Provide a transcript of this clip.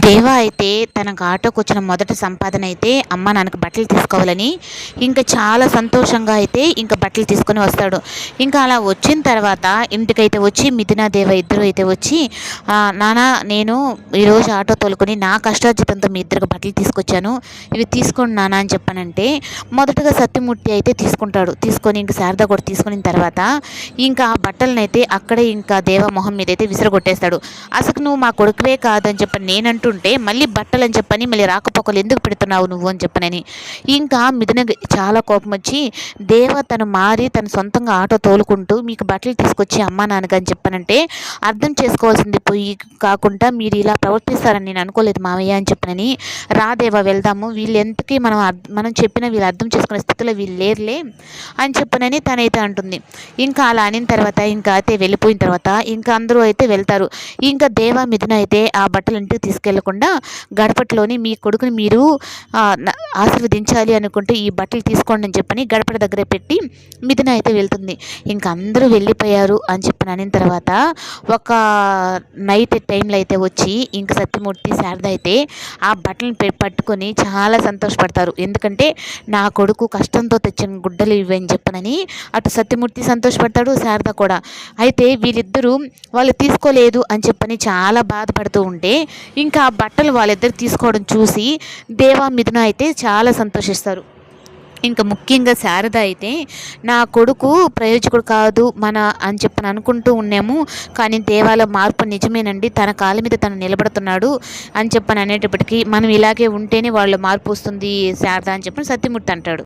దేవ అయితే తనకు ఆటోకొచ్చిన మొదటి సంపాదన అయితే అమ్మ నాన్నకి బట్టలు తీసుకోవాలని ఇంకా చాలా సంతోషంగా అయితే ఇంకా బట్టలు తీసుకొని వస్తాడు. ఇంకా అలా వచ్చిన తర్వాత ఇంటికైతే వచ్చి మిథున దేవ ఇద్దరు అయితే వచ్చి నాన్న నేను ఈరోజు ఆటో తోలుకొని నా కష్టార్జితంతో మీ ఇద్దరికి బట్టలు తీసుకొచ్చాను, ఇవి తీసుకోండి నాన్న అని చెప్పానంటే మొదటగా సత్యమూర్తి అయితే తీసుకుంటాడు. తీసుకొని ఇంకా శారద కూడా తీసుకున్న తర్వాత ఇంకా ఆ బట్టలను అయితే అక్కడే ఇంకా దేవ మొహం మీద అయితే విసిరగొట్టేస్తాడు. అసలు నువ్వు మా కొడుకువే కాదని చెప్పని నేను అంటుంటే మళ్ళీ బట్టలు అని చెప్పని మళ్ళీ రాకపోకలు ఎందుకు పెడుతున్నావు నువ్వు అని చెప్పనని ఇంకా మిథున చాలా కోపం వచ్చి దేవ తను మారి తను సొంతంగా ఆటో తోలుకుంటూ మీకు బట్టలు తీసుకొచ్చి అమ్మా నాన్నగా అని చెప్పనంటే అర్థం చేసుకోవాల్సింది పోయి కాకుండా మీరు ఇలా ప్రవర్తిస్తారని నేను అనుకోలేదు మావయ్య అని చెప్పనని రాదేవా వెళ్దాము, వీళ్ళు ఎంతకీ మనం చెప్పిన వీళ్ళు అర్థం చేసుకునే స్థితిలో వీళ్ళు లేరులే అని చెప్పనని తనైతే అంటుంది. ఇంకా అలా అనిన తర్వాత ఇంకా అయితే వెళ్ళిపోయిన తర్వాత ఇంకా అందరూ అయితే వెళ్తారు. ఇంకా దేవ మిథున అయితే ఆ బట్టలు ఇంటికి తీసుకెళ్లకుండా గడపట్లోని మీ కొడుకుని మీరు ఆశీర్వదించాలి అనుకుంటే ఈ బట్టలు తీసుకోండి అని చెప్పని గడపట దగ్గర పెట్టి మిథున అయితే వెళ్తుంది. ఇంకా అందరూ వెళ్ళిపోయారు అని చెప్పని అనిన తర్వాత ఒక నైట్ టైంలో అయితే వచ్చి ఇంకా సత్యమూర్తి శారద అయితే ఆ బట్టలను పట్టుకొని చాలా సంతోషపడతారు. ఎందుకంటే నా కొడుకు కష్టంతో తెచ్చిన గుడ్డలు ఇవని చెప్పనని అటు సత్యమూర్తి సంతోషపడతాడు, శారద కూడా. అయితే వీళ్ళిద్దరూ వాళ్ళు తీసుకోలేదు అని చెప్పని చాలా బాధపడుతూ ఉంటే ఇంకా ఆ బట్టలు వాళ్ళిద్దరు తీసుకోవడం చూసి దేవా మిథున అయితే చాలా సంతోషిస్తారు. ఇంకా ముఖ్యంగా శారద అయితే నా కొడుకు ప్రయోజకుడు కాదు అని చెప్పని అనుకుంటూ ఉన్నాము, కానీ దేవాల మార్పు నిజమేనండి, తన కాళ్ళ మీద తను నిలబడుతున్నాడు అని చెప్పని అనేటప్పటికీ మనం ఇలాగే ఉంటేనే వాళ్ళు మార్పు వస్తుంది శారద అని చెప్పని సత్యమూర్తి అంటాడు.